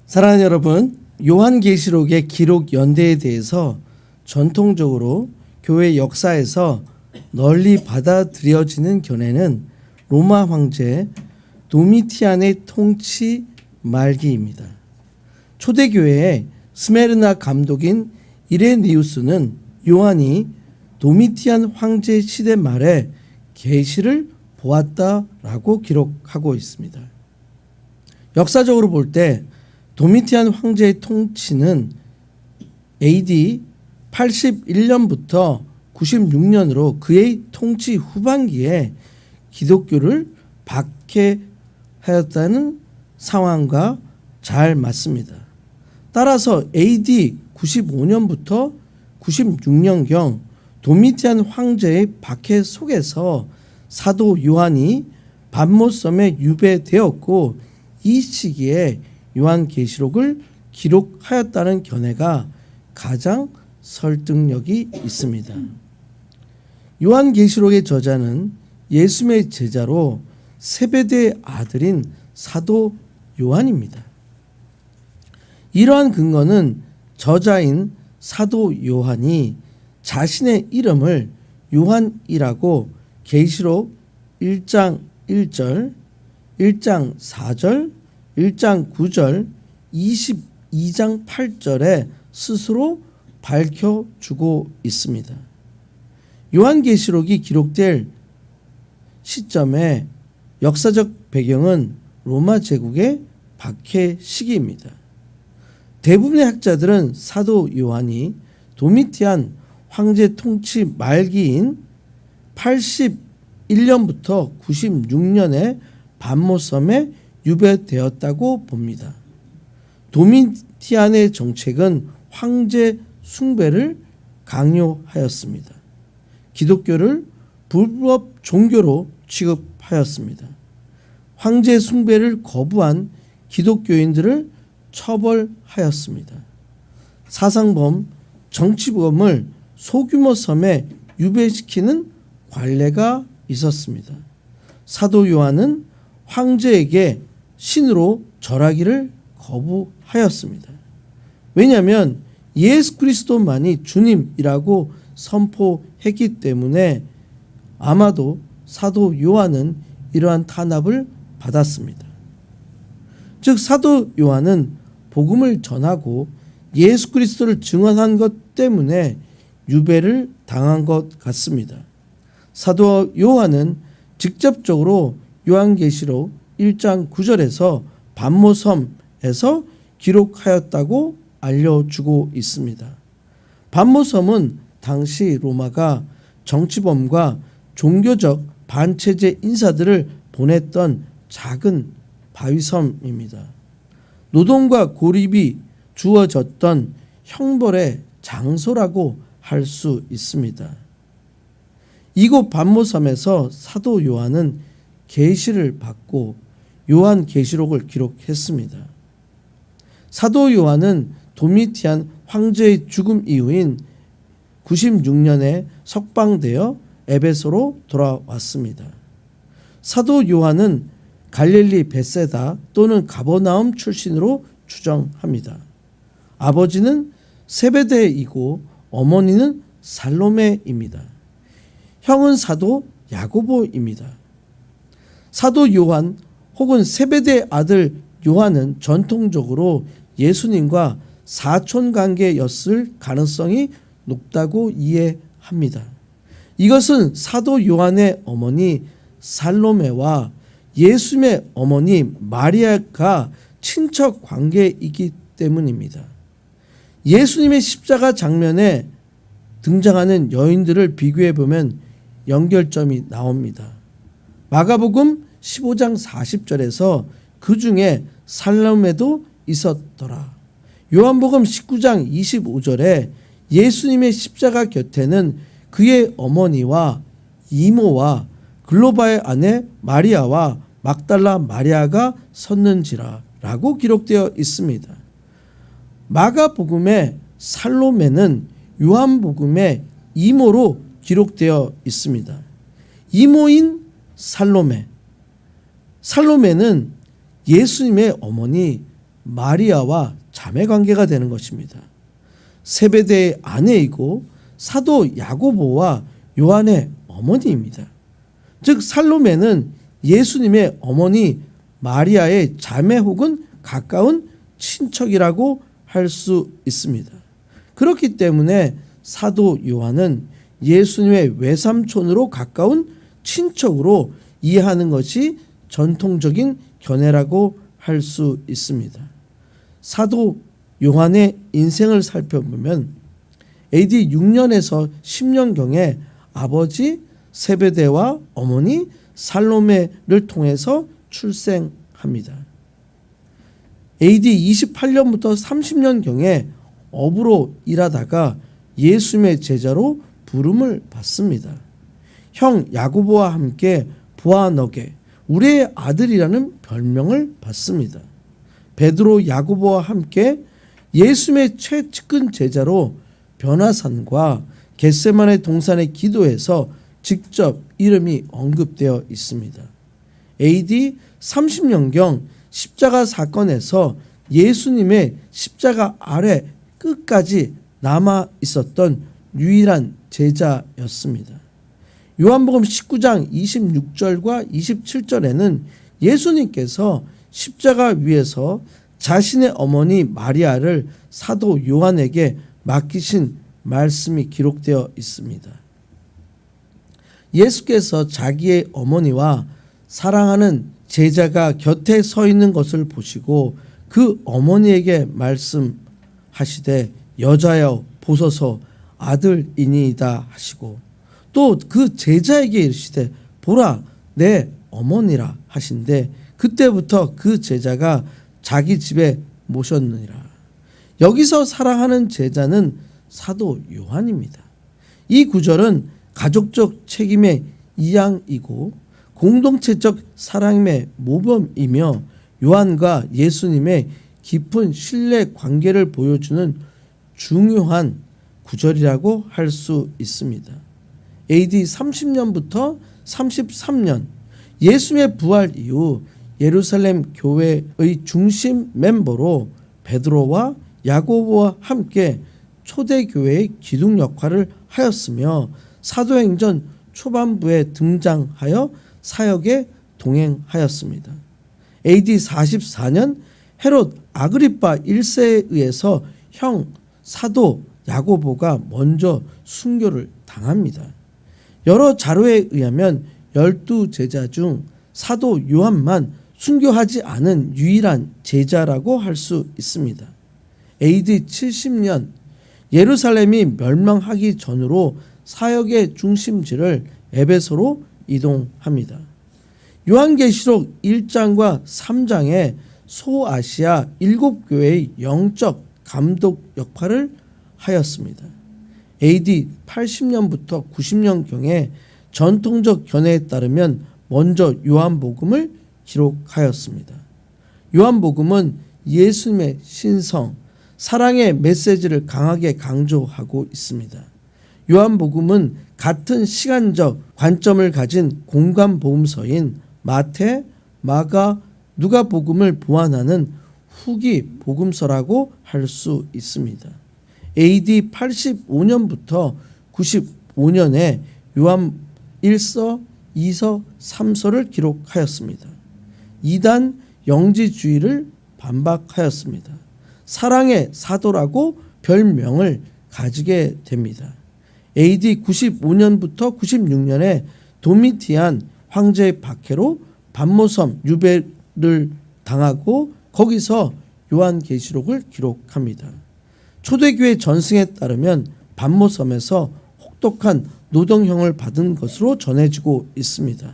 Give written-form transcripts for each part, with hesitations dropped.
사랑하는 여러분, 요한계시록의 기록 연대에 대해서 전통적으로 교회 역사에서 널리 받아들여지는 견해는 로마 황제 도미티안의 통치 말기입니다. 초대교회의 스메르나 감독인 이레니우스는 요한이 도미티안 황제 시대 말에 계시를 보았다라고 기록하고 있습니다. 역사적으로 볼 때 도미티안 황제의 통치는 AD 81년부터 96년으로 그의 통치 후반기에 기독교를 박해하였다는 상황과 잘 맞습니다. 따라서 AD 95년부터 96년경 도미티안 황제의 박해 속에서 사도 요한이 patmos섬에 유배되었고 이 시기에 요한계시록을 기록하였다는 견해가 가장 설득력이 있습니다. 요한계시록의 저자는 예수님의 제자로 세베대의 아들인 사도 요한입니다. 이러한 근거는 저자인 사도 요한이 자신의 이름을 요한이라고 계시록 1장 1절, 1장 4절, 1장 9절, 22장 8절에 스스로 밝혀주고 있습니다. 요한계시록이 기록될 시점의 역사적 배경은 로마 제국의 박해 시기입니다. 대부분의 학자들은 사도 요한이 도미티안 황제 통치 말기인 81년부터 96년에 patmos섬에 유배되었다고 봅니다. 도미티안의 정책은 황제 숭배를 강요하였습니다. 기독교를 불법 종교로 취급하였습니다. 황제 숭배를 거부한 기독교인들을 처벌하였습니다. 사상범, 정치범을 소규모 섬에 유배시키는 관례가 있었습니다. 사도 요한은 황제에게 신으로 절하기를 거부하였습니다. 왜냐하면 예수 그리스도만이 주님이라고 선포했기 때문에 아마도 사도 요한은 이러한 탄압을 받았습니다. 즉 사도 요한은 복음을 전하고 예수 그리스도를 증언한 것 때문에 유배를 당한 것 같습니다. 사도 요한은 직접적으로 요한계시록 1장 9절에서 patmos섬에서 기록하였다고 알려주고 있습니다. patmos섬은 당시 로마가 정치범과 종교적 반체제 인사들을 보냈던 작은 바위섬입니다. 노동과 고립이 주어졌던 형벌의 장소라고 할 수 있습니다. 이곳 patmos섬에서 사도 요한은 계시를 받고 요한계시록을 기록했습니다. 사도 요한은 도미티안 황제의 죽음 이후인 96년에 석방되어 에베소로 돌아왔습니다. 사도 요한은 갈릴리 벳세다 또는 가버나움 출신으로 추정합니다. 아버지는 세베대이고 어머니는 살로메입니다. 형은 사도 야고보입니다. 사도 요한 혹은 세베대의 아들 요한은 전통적으로 예수님과 사촌관계였을 가능성이 높다고 이해합니다. 이것은 사도 요한의 어머니 살로메와 예수님의 어머니 마리아가 친척 관계이기 때문입니다. 예수님의 십자가 장면에 등장하는 여인들을 비교해 보면 연결점이 나옵니다. 마가복음 15장 40절에서 그 중에 살로메도 있었더라. 요한복음 19장 25절에 예수님의 십자가 곁에는 그의 어머니와 이모와 글로바의 아내 마리아와 막달라 마리아가 섰는지라 라고 기록되어 있습니다. 마가복음의 살로메는 요한복음의 이모로 기록되어 있습니다. 이모인 살로메. 살로메는 예수님의 어머니 마리아와 자매 관계가 되는 것입니다. 세베대의 아내이고 사도 야고보와 요한의 어머니입니다. 즉 살로메는 예수님의 어머니 마리아의 자매 혹은 가까운 친척이라고 할 수 있습니다. 그렇기 때문에 사도 요한은 예수님의 외삼촌으로 가까운 친척으로 이해하는 것이 전통적인 견해라고 할 수 있습니다. 사도 요한의 인생을 살펴보면 AD 6년에서 10년경에 아버지 세베대와 어머니 살로메를 통해서 출생합니다. AD 28년부터 30년경에 어부로 일하다가 예수님의 제자로 부름을 받습니다. 형 야고보와 함께 보아너게 우리의 아들이라는 별명을 받습니다. 베드로 야고보와 함께 예수님의 최측근 제자로 변화산과 겟세마네 동산의 기도에서 직접 이름이 언급되어 있습니다. AD 30년경 십자가 사건에서 예수님의 십자가 아래 끝까지 남아 있었던 유일한 제자였습니다. 요한복음 19장 26절과 27절에는 예수님께서 십자가 위에서 자신의 어머니 마리아를 사도 요한에게 맡기신 말씀이 기록되어 있습니다. 예수께서 자기의 어머니와 사랑하는 제자가 곁에 서 있는 것을 보시고 그 어머니에게 말씀하시되 여자여 보소서 아들이니이다 하시고 또 그 제자에게 이르시되 보라 내 어머니라 하신데 그때부터 그 제자가 자기 집에 모셨느니라. 여기서 사랑하는 제자는 사도 요한입니다. 이 구절은 가족적 책임의 이양이고 공동체적 사랑의 모범이며 요한과 예수님의 깊은 신뢰 관계를 보여주는 중요한 구절이라고 할 수 있습니다. AD 30년부터 33년 예수님의 부활 이후 예루살렘 교회의 중심 멤버로 베드로와 야고보와 함께 초대교회의 기둥 역할을 하였으며 사도행전 초반부에 등장하여 사역에 동행하였습니다. AD 44년 헤롯 아그리파 1세에 의해서 형 사도 야고보가 먼저 순교를 당합니다. 여러 자료에 의하면 12제자 중 사도 요한만 순교하지 않은 유일한 제자라고 할 수 있습니다. AD 70년 예루살렘이 멸망하기 전으로 사역의 중심지를 에베소로 이동합니다. 요한계시록 1장과 3장에 소아시아 7교회의 영적 감독 역할을 하였습니다. AD 80년부터 90년경에 전통적 견해에 따르면 먼저 요한복음을 기록하였습니다. 요한복음은 예수님의 신성, 사랑의 메시지를 강하게 강조하고 있습니다. 요한복음은 같은 시간적 관점을 가진 공간복음서인 마태, 마가, 누가복음을 보완하는 후기 복음서라고 할 수 있습니다. AD 85년부터 95년에 요한 1서, 2서, 3서를 기록하였습니다. 이단 영지주의를 반박하였습니다. 사랑의 사도라고 별명을 가지게 됩니다. AD 95년부터 96년에 도미티안 황제의 박해로 반모섬 유배를 당하고 거기서 요한계시록을 기록합니다. 초대교회 전승에 따르면 반모섬에서 혹독한 노동형을 받은 것으로 전해지고 있습니다.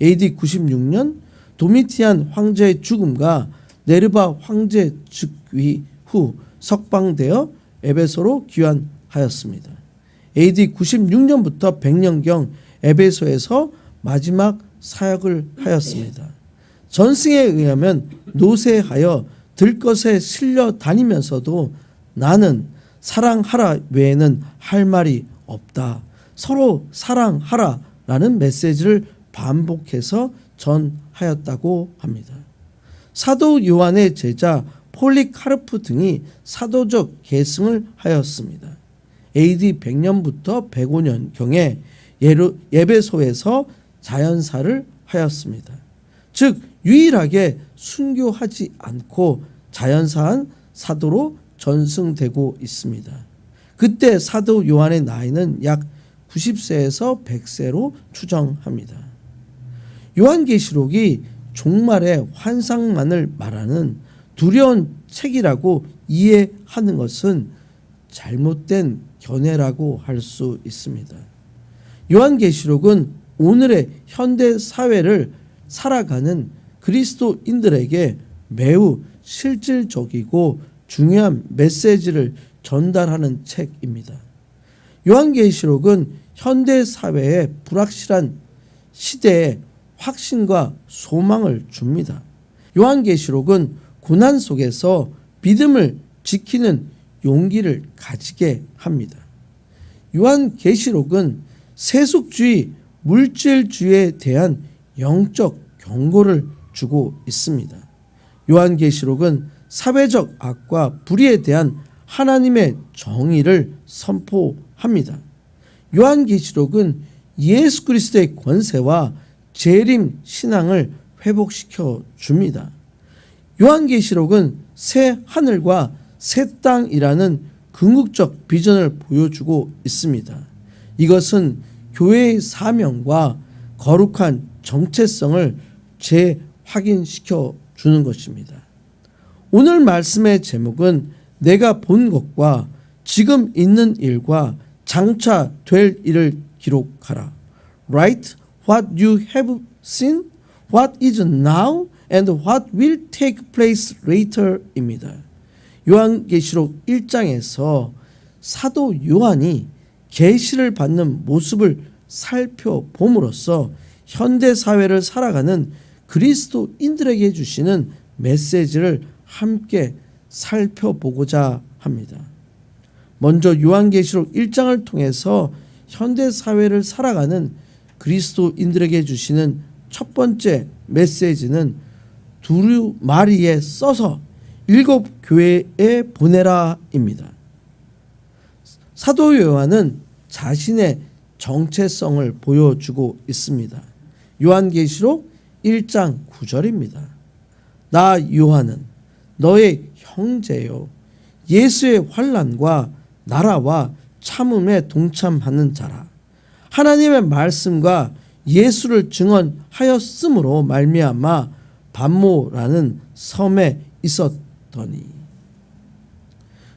AD 96년 도미티안 황제의 죽음과 네르바 황제 즉위 후 석방되어 에베소로 귀환하였습니다. AD 96년부터 100년경 에베소에서 마지막 사역을 하였습니다. 전승에 의하면 노쇠하여 들것에 실려 다니면서도 나는 사랑하라 외에는 할 말이 없다. 서로 사랑하라 라는 메시지를 반복해서 전하였다고 합니다. 사도 요한의 제자 폴리카르프 등이 사도적 계승을 하였습니다. AD 100년부터 105년경에 에베소에서 자연사를 하였습니다. 즉 유일하게 순교하지 않고 자연사한 사도로 전승되고 있습니다. 그때 사도 요한의 나이는 약 90세에서 100세로 추정합니다. 요한계시록이 종말의 환상만을 말하는 두려운 책이라고 이해하는 것은 잘못된 견해라고 할 수 있습니다. 요한계시록은 오늘의 현대 사회를 살아가는 그리스도인들에게 매우 실질적이고 중요한 메시지를 전달하는 책입니다. 요한계시록은 현대 사회의 불확실한 시대에 확신과 소망을 줍니다. 요한계시록은 고난 속에서 믿음을 지키는 용기를 가지게 합니다. 요한계시록은 세속주의, 물질주의에 대한 영적 경고를 주고 있습니다. 요한계시록은 사회적 악과 불의에 대한 하나님의 정의를 선포합니다. 요한계시록은 예수 그리스도의 권세와 재림 신앙을 회복시켜 줍니다. 요한계시록은 새 하늘과 새 땅이라는 궁극적 비전을 보여주고 있습니다. 이것은 교회의 사명과 거룩한 정체성을 재확인시켜 주는 것입니다. 오늘 말씀의 제목은 내가 본 것과 지금 있는 일과 장차 될 일을 기록하라. Write what you have seen, what is now, and what will take place later 입니다. 요한계시록 1장에서 사도 요한이 계시를 받는 모습을 살펴봄으로써 현대사회를 살아가는 그리스도인들에게 주시는 메시지를 함께 살펴보고자 합니다. 먼저 요한계시록 1장을 통해서 현대사회를 살아가는 그리스도인들에게 주시는 첫 번째 메시지는 두루마리에 써서 7 교회에 보내라 입니다. 사도 요한은 자신의 정체성을 보여주고 있습니다. 요한계시록 1장 9절입니다. 나 요한은 너의 형제요 예수의 환난과 나라와 참음에 동참하는 자라. 하나님의 말씀과 예수를 증언하였으므로 말미암아 반모라는 섬에 있었더니.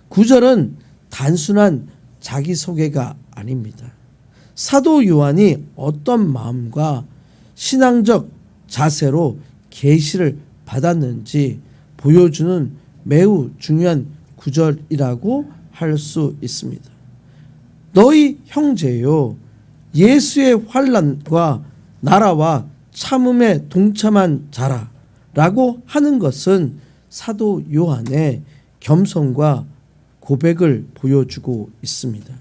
9절은 단순한 자기소개가 아닙니다. 사도 요한이 어떤 마음과 신앙적 자세로 계시를 받았는지 보여주는 매우 중요한 구절이라고 할 수 있습니다. 너희 형제요 예수의 환난과 나라와 참음에 동참한 자라 라고 하는 것은 사도 요한의 겸손과 고백을 보여주고 있습니다.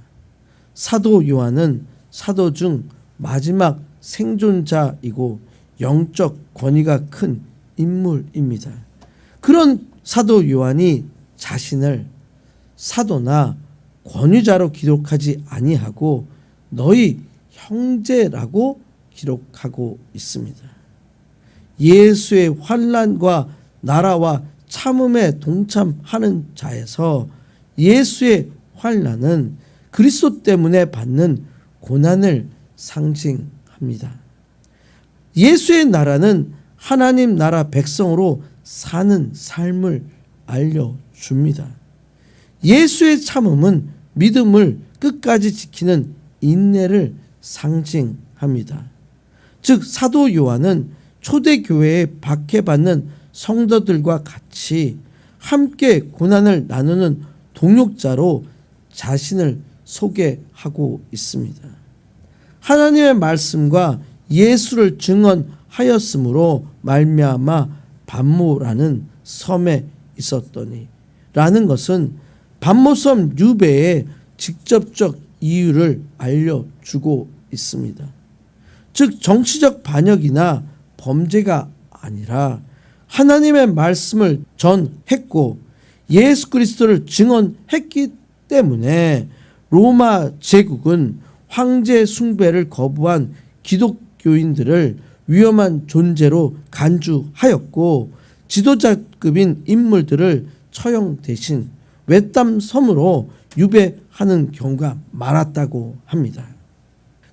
사도 요한은 사도 중 마지막 생존자이고 영적 권위가 큰 인물입니다. 그런 사도 요한이 자신을 사도나 권위자로 기록하지 아니하고 너희 형제라고 기록하고 있습니다. 예수의 환난과 나라와 참음에 동참하는 자에서 예수의 환난은 그리스도 때문에 받는 고난을 상징합니다. 예수의 나라는 하나님 나라 백성으로 사는 삶을 알려줍니다. 예수의 참음은 믿음을 끝까지 지키는 인내를 상징합니다. 즉 사도 요한은 초대교회에 박해받는 성도들과 같이 함께 고난을 나누는 동역자로 자신을 소개하고 있습니다. 하나님의 말씀과 예수를 증언하였으므로 말미암아 반모라는 섬에 있었더니 라는 것은 반모섬 유배의 직접적 이유를 알려주고 있습니다. 즉 정치적 반역이나 범죄가 아니라 하나님의 말씀을 전했고 예수 그리스도를 증언했기 때문에 로마 제국은 황제 숭배를 거부한 기독교인들을 위험한 존재로 간주하였고 지도자급인 인물들을 처형 대신 외딴 섬으로 유배하는 경우가 많았다고 합니다.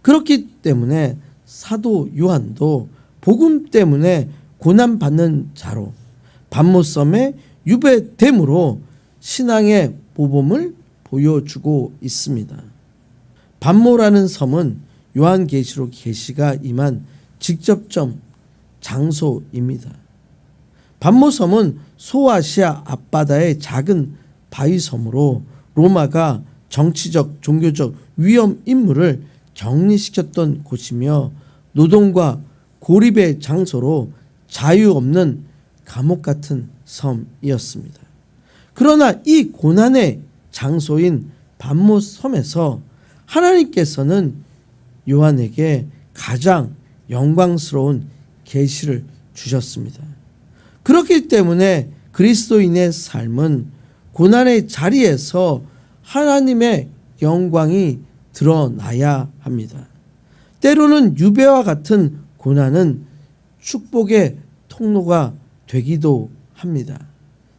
그렇기 때문에 사도 요한도 복음 때문에 고난받는 자로 patmos섬에 유배됨으로 신앙의 모범을 보여주고 있습니다. patmo라는 섬은 요한계시록 계시가 임한 직접점 장소입니다. patmos섬은 소아시아 앞바다의 작은 바위섬으로 로마가 정치적, 종교적 위험 인물을 격리시켰던 곳이며 노동과 고립의 장소로 자유 없는 감옥 같은 섬이었습니다. 그러나 이 고난의 장소인 patmos섬에서 하나님께서는 요한에게 가장 영광스러운 계시를 주셨습니다. 그렇기 때문에 그리스도인의 삶은 고난의 자리에서 하나님의 영광이 드러나야 합니다. 때로는 유배와 같은 고난은 축복의 통로가 되기도 합니다.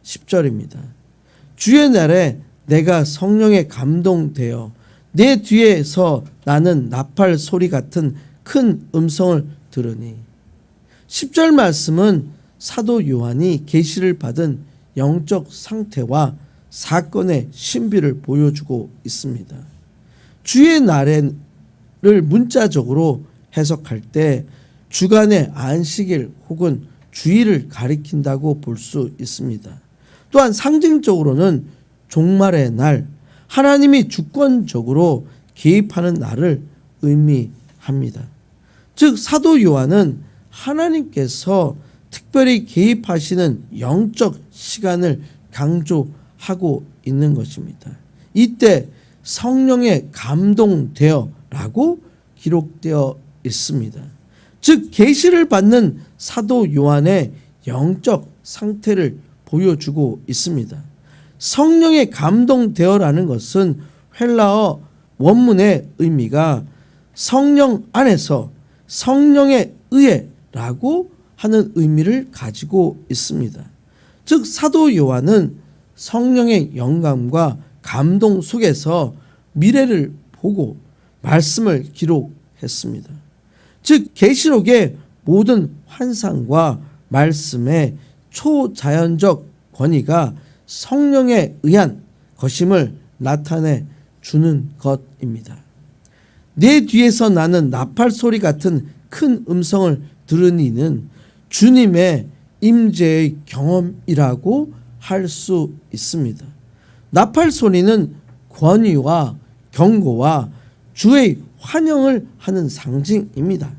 10절입니다. 주의 날에 내가 성령에 감동되어 내 뒤에서 나는 나팔 소리 같은 큰 음성을 들으니 10절 말씀은 사도 요한이 계시를 받은 영적 상태와 사건의 신비를 보여주고 있습니다. 주의 날을 문자적으로 해석할 때 주간의 안식일 혹은 주일을 가리킨다고 볼 수 있습니다. 또한 상징적으로는 종말의 날, 하나님이 주권적으로 개입하는 날을 의미합니다. 즉 사도 요한은 하나님께서 특별히 개입하시는 영적 시간을 강조하고 있는 것입니다. 이때 성령에 감동되어 라고 기록되어 있습니다. 즉 계시를 받는 사도 요한의 영적 상태를 보여주고 있습니다. 성령에 감동되어라는 것은 헬라어 원문의 의미가 성령 안에서 성령에 의해라고 하는 의미를 가지고 있습니다. 즉 사도 요한은 성령의 영감과 감동 속에서 미래를 보고 말씀을 기록했습니다. 즉 계시록의 모든 환상과 말씀의 초자연적 권위가 성령에 의한 것임을 나타내 주는 것입니다. 내 뒤에서 나는 나팔 소리 같은 큰 음성을 들으니는 주님의 임재의 경험이라고 할 수 있습니다. 나팔 소리는 권위와 경고와 주의 환영을 하는 상징입니다.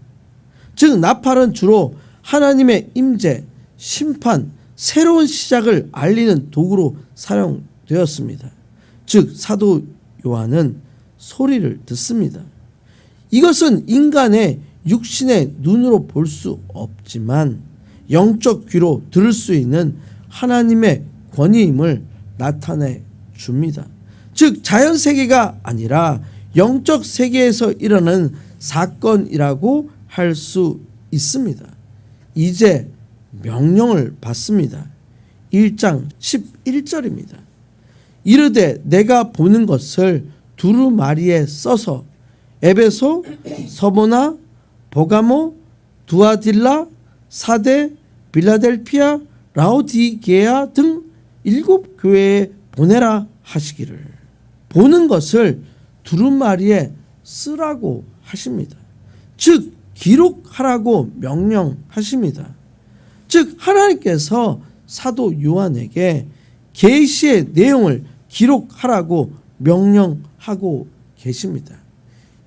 즉 나팔은 주로 하나님의 임재, 심판, 새로운 시작을 알리는 도구로 사용되었습니다. 즉 사도 요한은 소리를 듣습니다. 이것은 인간의 육신의 눈으로 볼 수 없지만 영적 귀로 들을 수 있는 하나님의 권위임을 나타내 줍니다. 즉 자연 세계가 아니라 영적 세계에서 일어나는 사건이라고 할 수 있습니다. 이제 명령을 받습니다. 1장 11절입니다. 이르되 내가 보는 것을 두루마리에 써서 에베소, 서보나, 보가모, 두아딜라, 사데, 빌라델피아, 라오디게아 등 7교회에 보내라 하시기를. 보는 것을 두루마리에 쓰라고 하십니다. 즉 기록하라고 명령하십니다. 즉 하나님께서 사도 요한에게 계시의 내용을 기록하라고 명령하고 계십니다.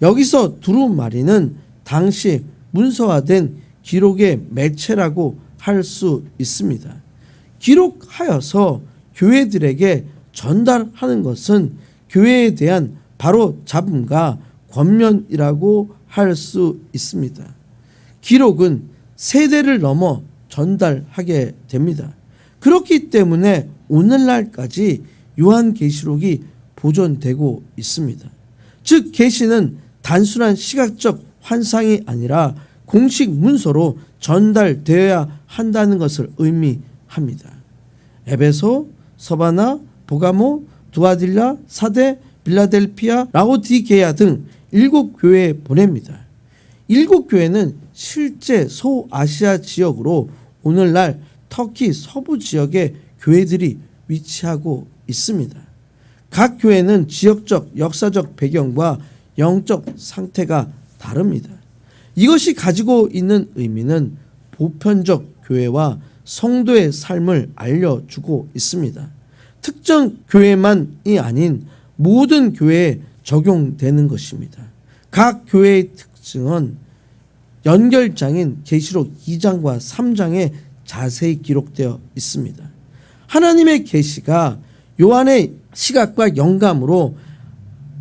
여기서 두루마리는 당시 문서화된 기록의 매체라고 할 수 있습니다. 기록하여서 교회들에게 전달하는 것은 교회에 대한 바로 잡음과 권면이라고 할 수 있습니다. 기록은 세대를 넘어 전달하게 됩니다. 그렇기 때문에 오늘날까지 요한계시록이 보존되고 있습니다. 즉 계시는 단순한 시각적 환상이 아니라 공식 문서로 전달되어야 한다는 것을 의미합니다. 에베소, 서바나, 보가모, 두아딜라, 사데, 빌라델피아, 라오디게아 등 7교회에 보냅니다. 7교회는 실제 소아시아 지역으로 오늘날 터키 서부 지역의 교회들이 위치하고 있습니다. 각 교회는 지역적, 역사적 배경과 영적 상태가 다릅니다. 이것이 가지고 있는 의미는 보편적 교회와 성도의 삶을 알려주고 있습니다. 특정 교회만이 아닌 모든 교회에 적용되는 것입니다. 각 교회의 특징은 연결장인 계시록 2장과 3장에 자세히 기록되어 있습니다. 하나님의 계시가 요한의 시각과 영감으로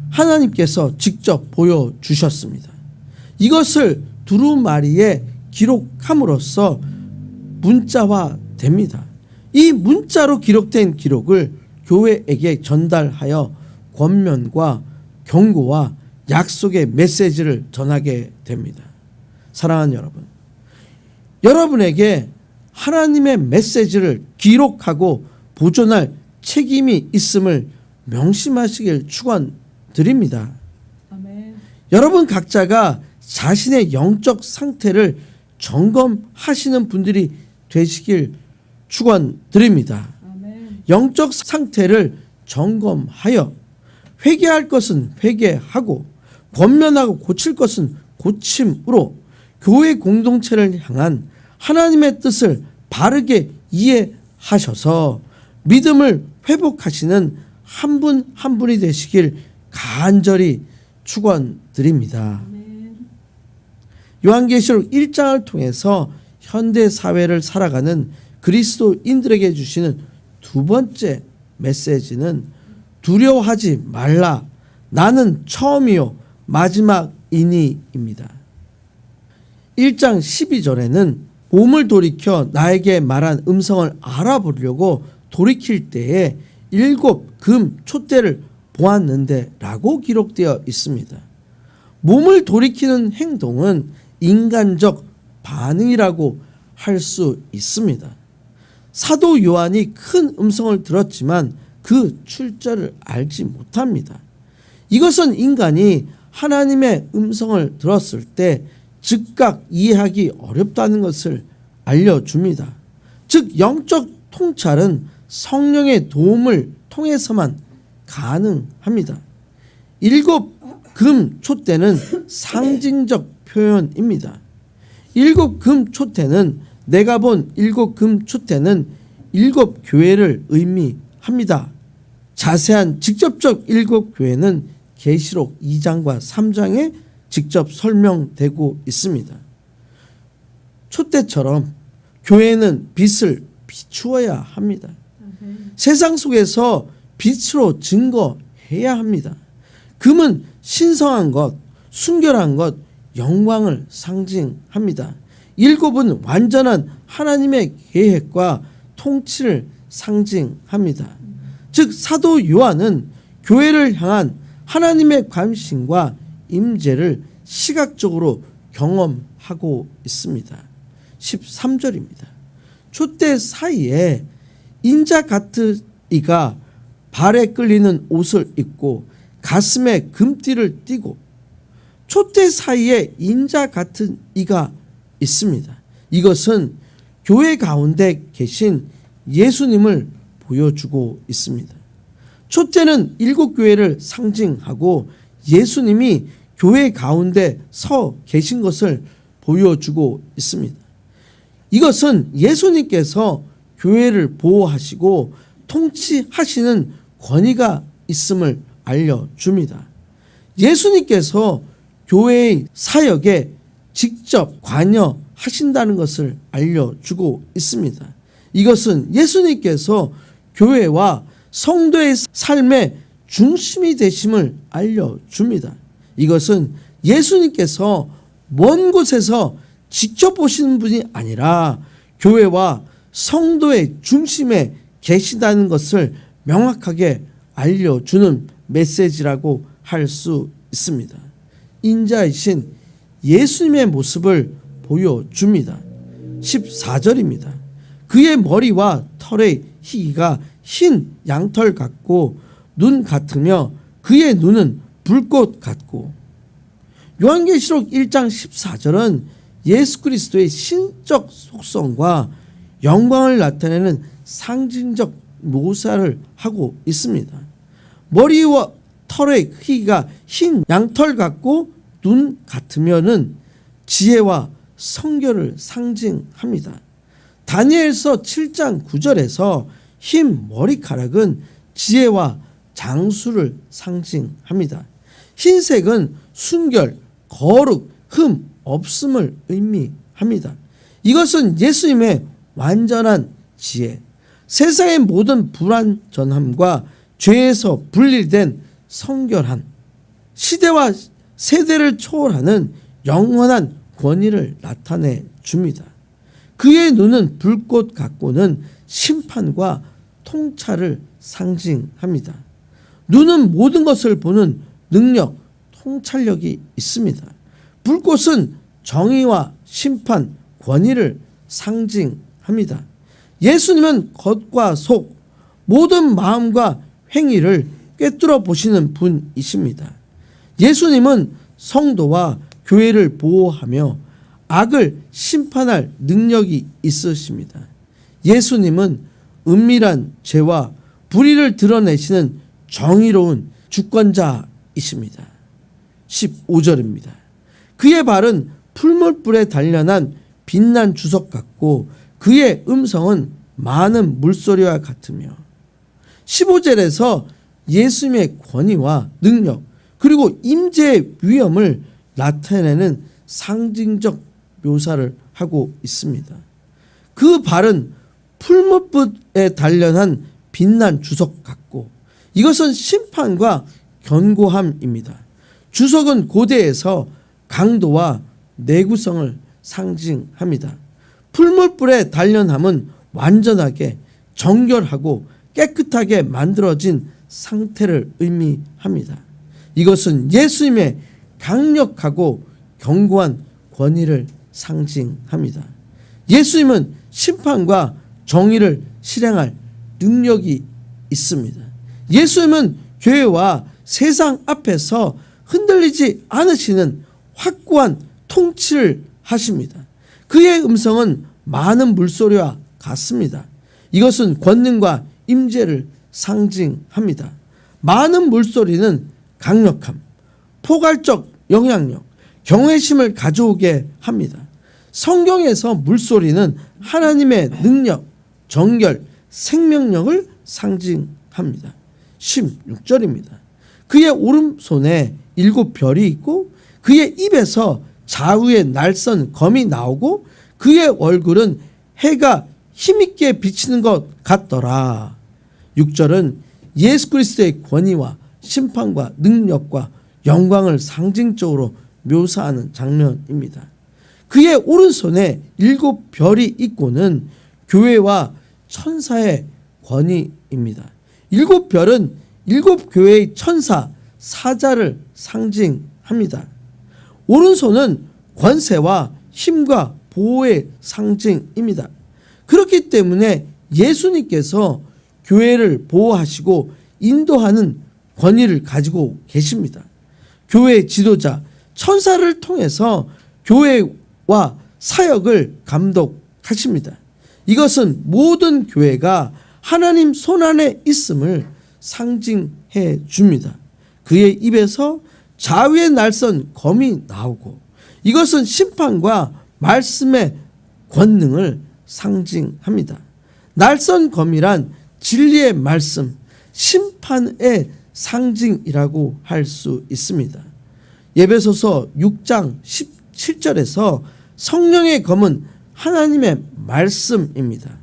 하나님께서 직접 보여주셨습니다. 이것을 두루마리에 기록함으로써 문자화됩니다. 이 문자로 기록된 기록을 교회에게 전달하여 권면과 경고와 약속의 메시지를 전하게 됩니다. 사랑하는 여러분, 여러분에게 하나님의 메시지를 기록하고 보존할 책임이 있음을 명심하시길 축원드립니다. 아멘. 여러분 각자가 자신의 영적 상태를 점검하시는 분들이 되시길 축원드립니다. 아멘. 영적 상태를 점검하여 회개할 것은 회개하고 권면하고 고칠 것은 고침으로 교회 공동체를 향한 하나님의 뜻을 바르게 이해하셔서 믿음을 회복하시는 한 분 한 분이 되시길 간절히 축원드립니다. 아멘. 요한계시록 1장을 통해서 현대 사회를 살아가는 그리스도인들에게 주시는 두 번째 메시지는 두려워하지 말라. 나는 처음이요 마지막이니입니다. 1장 12절에는 몸을 돌이켜 나에게 말한 음성을 알아보려고 돌이킬 때에 7 금 촛대를 보았는데 라고 기록되어 있습니다. 몸을 돌이키는 행동은 인간적 반응이라고 할 수 있습니다. 사도 요한이 큰 음성을 들었지만 그 출처를 알지 못합니다. 이것은 인간이 하나님의 음성을 들었을 때 즉각 이해하기 어렵다는 것을 알려줍니다. 즉 영적 통찰은 성령의 도움을 통해서만 가능합니다. 7 금 촛대는 상징적 표현입니다. 7 금 촛대는 내가 본 7 금 촛대는 7 교회를 의미합니다. 자세한 직접적 7 교회는 계시록 2장과 3장에 직접 설명되고 있습니다. 촛대처럼 교회는 빛을 비추어야 합니다. 세상 속에서 빛으로 증거해야 합니다. 금은 신성한 것, 순결한 것, 영광을 상징합니다. 7은 완전한 하나님의 계획과 통치를 상징합니다. 즉 사도 요한은 교회를 향한 하나님의 관심과 임재를 시각적으로 경험하고 있습니다. 13절입니다. 촛대 사이에 인자 같은 이가 발에 끌리는 옷을 입고 가슴에 금띠를 띠고 촛대 사이에 인자 같은 이가 있습니다. 이것은 교회 가운데 계신 예수님을 보여주고 있습니다. 촛대는 7 교회를 상징하고 예수님이 교회 가운데 서 계신 것을 보여주고 있습니다. 이것은 예수님께서 교회를 보호하시고 통치하시는 권위가 있음을 알려줍니다. 예수님께서 교회의 사역에 직접 관여하신다는 것을 알려주고 있습니다. 이것은 예수님께서 교회와 성도의 삶의 중심이 되심을 알려줍니다. 이것은 예수님께서 먼 곳에서 직접 보시는 분이 아니라 교회와 성도의 중심에 계시다는 것을 명확하게 알려주는 메시지라고 할 수 있습니다. 인자이신 예수님의 모습을 보여줍니다. 14절입니다. 그의 머리와 털의 희기가 흰 양털 같고 눈 같으며 그의 눈은 불꽃 같고. 요한계시록 1장 14절은 예수 그리스도의 신적 속성과 영광을 나타내는 상징적 묘사를 하고 있습니다. 머리와 털의 희기가 흰 양털 같고 눈 같으면은 지혜와 성결을 상징합니다. 다니엘서 7장 9절에서 흰 머리카락은 지혜와 장수를 상징합니다. 흰색은 순결, 거룩, 흠 없음을 의미합니다. 이것은 예수님의 완전한 지혜, 세상의 모든 불완전함과 죄에서 분리된 성결한, 시대와 세대를 초월하는 영원한 권위를 나타내 줍니다. 그의 눈은 불꽃 같고는 심판과 통찰을 상징합니다. 눈은 모든 것을 보는 능력, 통찰력이 있습니다. 불꽃은 정의와 심판, 권위를 상징합니다. 예수님은 겉과 속, 모든 마음과 행위를 꿰뚫어 보시는 분이십니다. 예수님은 성도와 교회를 보호하며 악을 심판할 능력이 있으십니다. 예수님은 은밀한 죄와 불의를 드러내시는 정의로운 주권자이십니다. 15절입니다. 그의 발은 풀물불에 단련한 빛난 주석 같고 그의 음성은 많은 물소리와 같으며. 15절에서 예수님의 권위와 능력 그리고 임재의 위엄을 나타내는 상징적 묘사를 하고 있습니다. 그 발은 풀무불에 단련한 빛난 주석 같고, 이것은 심판과 견고함입니다. 주석은 고대에서 강도와 내구성을 상징합니다. 풀무불에 단련함은 완전하게 정결하고 깨끗하게 만들어진 상태를 의미합니다. 이것은 예수님의 강력하고 견고한 권위를 상징합니다. 예수님은 심판과 정의를 실행할 능력이 있습니다. 예수님은 교회와 세상 앞에서 흔들리지 않으시는 확고한 통치를 하십니다. 그의 음성은 많은 물소리와 같습니다. 이것은 권능과 임재를 상징합니다. 많은 물소리는 강력함, 포괄적 영향력, 경외심을 가져오게 합니다. 성경에서 물소리는 하나님의 능력, 정결, 생명력을 상징합니다. 16절입니다. 그의 오른손에 7별이 있고 그의 입에서 좌우에 날선 검이 나오고 그의 얼굴은 해가 힘있게 비치는 것 같더라. 6절은 예수 그리스도의 권위와 심판과 능력과 영광을 상징적으로 묘사하는 장면입니다. 그의 오른손에 7별이 있고는 교회와 천사의 권위입니다. 7별은 7교회의 천사, 사자를 상징합니다. 오른손은 권세와 힘과 보호의 상징입니다. 그렇기 때문에 예수님께서 교회를 보호하시고 인도하는 권위를 가지고 계십니다. 교회 지도자, 천사를 통해서 교회와 사역을 감독하십니다. 이것은 모든 교회가 하나님 손안에 있음을 상징해 줍니다. 그의 입에서 좌우에 날선 검이 나오고 이것은 심판과 말씀의 권능을 상징합니다. 날선 검이란 진리의 말씀, 심판의 상징이라고 할 수 있습니다. 에베소서 6장 17절에서 성령의 검은 하나님의 말씀입니다.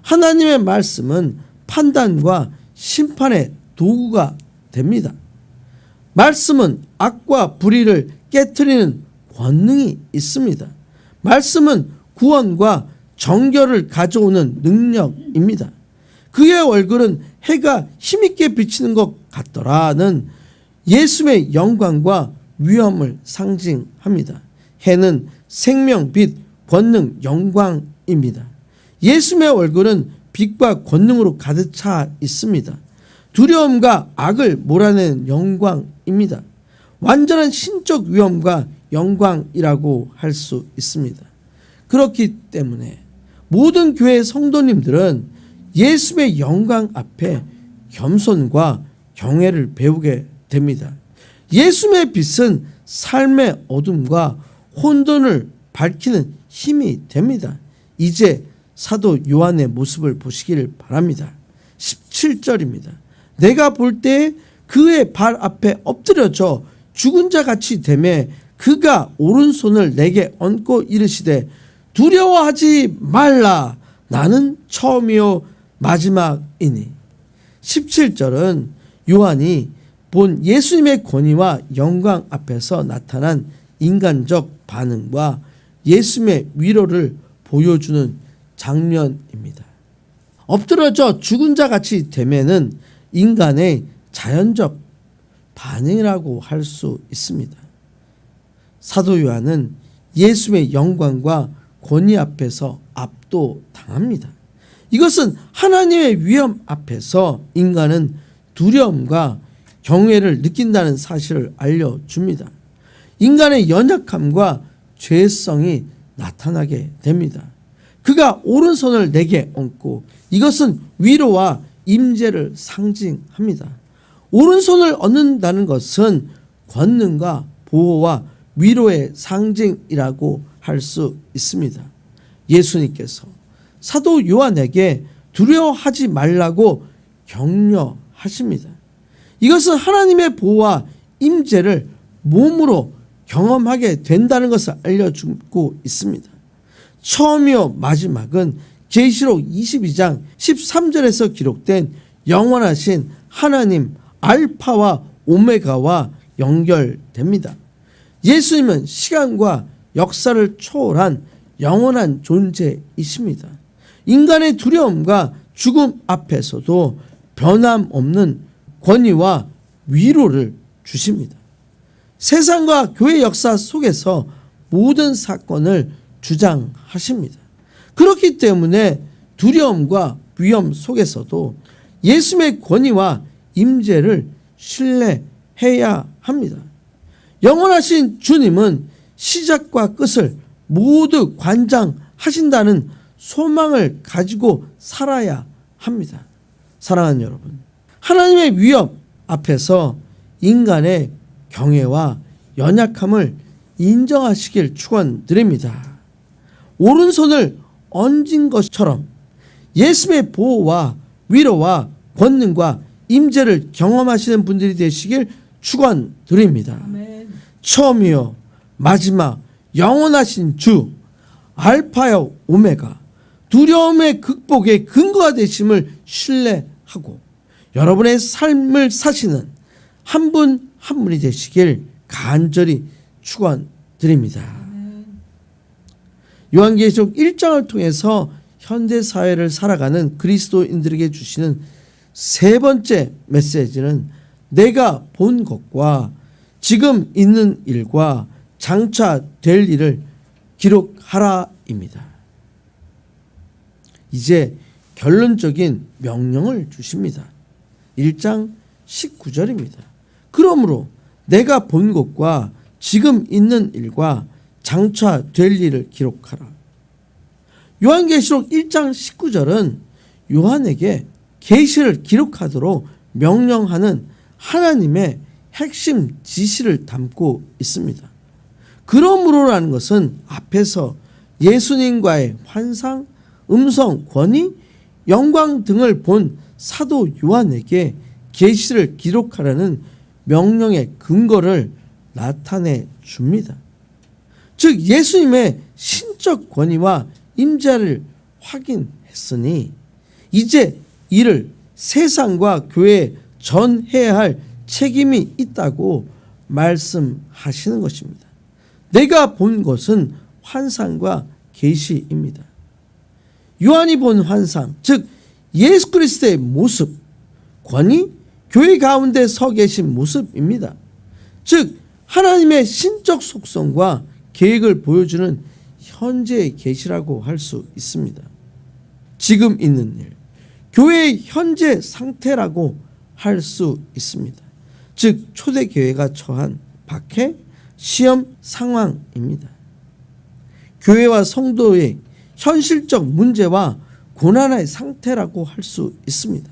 하나님의 말씀은 판단과 심판의 도구가 됩니다. 말씀은 악과 불의를 깨트리는 권능이 있습니다. 말씀은 구원과 정결을 가져오는 능력입니다. 그의 얼굴은 해가 힘있게 비치는 것 같더라는 예수의 영광과 위엄을 상징합니다. 해는 생명, 빛, 권능, 영광입니다. 예수의 얼굴은 빛과 권능으로 가득 차 있습니다. 두려움과 악을 몰아내는 영광입니다. 완전한 신적 위엄과 영광이라고 할 수 있습니다. 그렇기 때문에 모든 교회 성도님들은 예수의 영광 앞에 겸손과 경외를 배우게 됩니다. 예수의 빛은 삶의 어둠과 혼돈을 밝히는 힘이 됩니다. 이제 사도 요한의 모습을 보시길 바랍니다. 17절입니다. 내가 볼 때 그의 발 앞에 엎드려져 죽은 자 같이 되매 그가 오른손을 내게 얹고 이르시되 두려워하지 말라. 나는 처음이요 마지막이니. 17절은 요한이 본 예수님의 권위와 영광 앞에서 나타난 인간적 반응과 예수님의 위로를 보여주는 장면입니다. 엎드러져 죽은 자 같이 되면은 인간의 자연적 반응이라고 할 수 있습니다. 사도 요한은 예수의 영광과 권위 앞에서 압도당합니다. 이것은 하나님의 위엄 앞에서 인간은 두려움과 경외를 느낀다는 사실을 알려줍니다. 인간의 연약함과 죄성이 나타나게 됩니다. 그가 오른손을 내게 얹고 이것은 위로와 임재를 상징합니다. 오른손을 얹는다는 것은 권능과 보호와 위로의 상징이라고 할 수 있습니다. 예수님께서 사도 요한에게 두려워하지 말라고 격려하십니다. 이것은 하나님의 보호와 임재를 몸으로 경험하게 된다는 것을 알려주고 있습니다. 처음이요 마지막은 계시록 22장 13절에서 기록된 영원하신 하나님 알파와 오메가와 연결됩니다. 예수님은 시간과 역사를 초월한 영원한 존재이십니다. 인간의 두려움과 죽음 앞에서도 변함없는 권위와 위로를 주십니다. 세상과 교회 역사 속에서 모든 사건을 주장하십니다. 그렇기 때문에 두려움과 위험 속에서도 예수님의 권위와 임재를 신뢰해야 합니다. 영원하신 주님은 시작과 끝을 모두 관장하신다는 소망을 가지고 살아야 합니다. 사랑하는 여러분, 하나님의 위엄 앞에서 인간의 경외와 연약함을 인정하시길 축원드립니다. 오른손을 얹은 것처럼 예수님의 보호와 위로와 권능과 임재를 경험하시는 분들이 되시길 축원드립니다. 아멘. 처음이요 마지막 영원하신 주 알파요 오메가 두려움의 극복의 근거가 되심을 신뢰하고 여러분의 삶을 사시는 한 분 한 분이 되시길 간절히 축원드립니다. 요한계시록 1장을 통해서 현대사회를 살아가는 그리스도인들에게 주시는 세 번째 메시지는 내가 본 것과 지금 있는 일과 장차 될 일을 기록하라입니다. 이제 결론적인 명령을 주십니다. 1장 19절입니다. 그러므로 내가 본 것과 지금 있는 일과 장차 될 일을 기록하라. 요한계시록 1장 19절은 요한에게 계시를 기록하도록 명령하는 하나님의 핵심 지시를 담고 있습니다. 그러므로라는 것은 앞에서 예수님과의 환상, 음성, 권위, 영광 등을 본 사도 요한에게 계시를 기록하라는 명령의 근거를 나타내 줍니다. 즉 예수님의 신적 권위와 임재를 확인했으니 이제 이를 세상과 교회에 전해야 할 책임이 있다고 말씀하시는 것입니다. 내가 본 것은 환상과 계시입니다. 요한이 본 환상, 즉 예수 그리스도의 모습, 권위, 교회 가운데 서 계신 모습입니다. 즉 하나님의 신적 속성과 계획을 보여주는 현재의 계시라고 할 수 있습니다. 지금 있는 일, 교회의 현재 상태라고 할 수 있습니다. 즉 초대교회가 처한 박해, 시험 상황입니다. 교회와 성도의 현실적 문제와 고난의 상태라고 할 수 있습니다.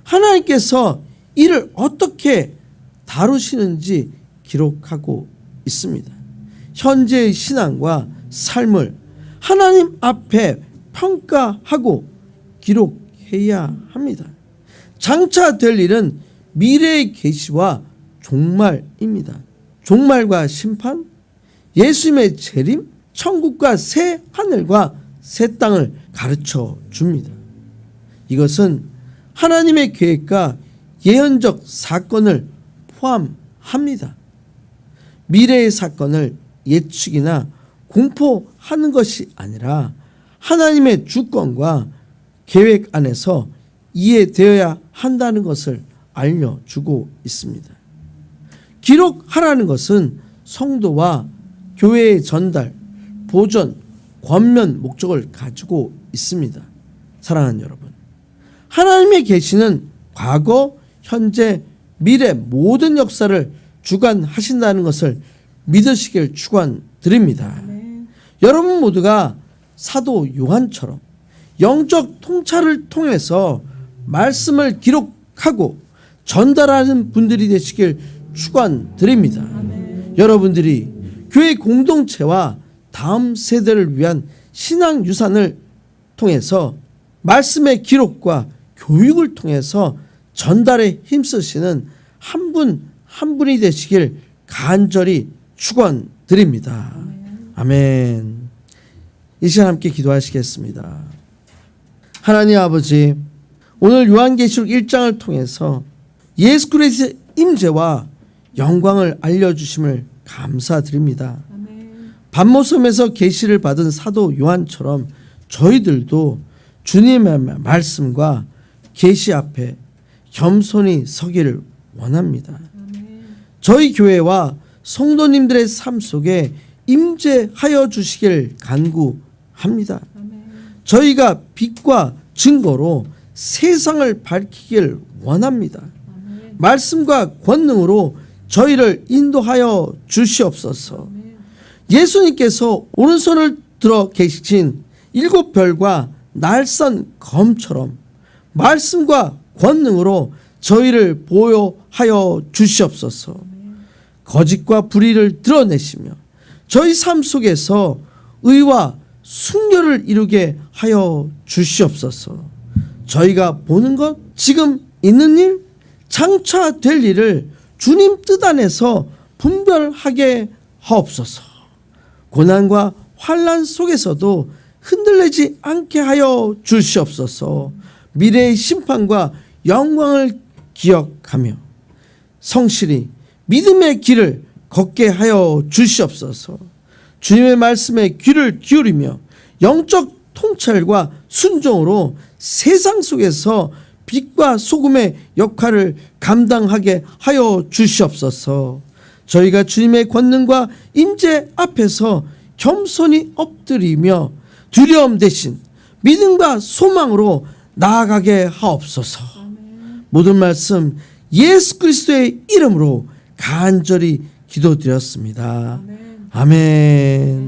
하나님께서 이를 어떻게 다루시는지 기록하고 있습니다. 현재의 신앙과 삶을 하나님 앞에 평가하고 기록해야 합니다. 장차 될 일은 미래의 계시와 종말입니다. 종말과 심판, 예수님의 재림, 천국과 새 하늘과 새 땅을 가르쳐 줍니다. 이것은 하나님의 계획과 예언적 사건을 포함합니다. 미래의 사건을 예측이나 공포하는 것이 아니라 하나님의 주권과 계획 안에서 이해되어야 한다는 것을 알려주고 있습니다. 기록하라는 것은 성도와 교회의 전달, 보존, 권면 목적을 가지고 있습니다. 사랑하는 여러분, 하나님의 계시는 과거, 현재, 미래 모든 역사를 주관하신다는 것을 믿으시길 축원드립니다. 여러분 모두가 사도 요한처럼 영적 통찰을 통해서 말씀을 기록하고 전달하는 분들이 되시길 축원드립니다. 여러분들이 교회 공동체와 다음 세대를 위한 신앙 유산을 통해서 말씀의 기록과 교육을 통해서 전달에 힘쓰시는 한 분 한 분이 되시길 간절히 축원드립니다. 아멘. 이 시간 함께 기도하시겠습니다. 하나님 아버지, 오늘 요한계시록 1장을 통해서 예수 그리스도의 임재와 영광을 알려주심을 감사드립니다. 반모섬에서 계시를 받은 사도 요한처럼 저희들도 주님의 말씀과 계시 앞에 겸손히 서기를 원합니다. 저희 교회와 성도님들의 삶 속에 임재하여 주시길 간구합니다. 저희가 빛과 증거로 세상을 밝히길 원합니다. 말씀과 권능으로 저희를 인도하여 주시옵소서. 예수님께서 오른손을 들어 계신 7별과 날선 검처럼 말씀과 권능으로 저희를 보호하여 주시옵소서. 거짓과 불의를 드러내시며 저희 삶 속에서 의와 순결을 이루게 하여 주시옵소서. 저희가 보는 것, 지금 있는 일, 장차 될 일을 주님 뜻 안에서 분별하게 하옵소서. 고난과 환난 속에서도 흔들리지 않게 하여 주시옵소서. 미래의 심판과 영광을 기억하며 성실히 믿음의 길을 걷게 하여 주시옵소서. 주님의 말씀에 귀를 기울이며 영적 통찰과 순종으로 세상 속에서 빛과 소금의 역할을 감당하게 하여 주시옵소서. 저희가 주님의 권능과 임재 앞에서 겸손히 엎드리며 두려움 대신 믿음과 소망으로 나아가게 하옵소서. 모든 말씀 예수 그리스도의 이름으로 간절히 기도드렸습니다. 아멘.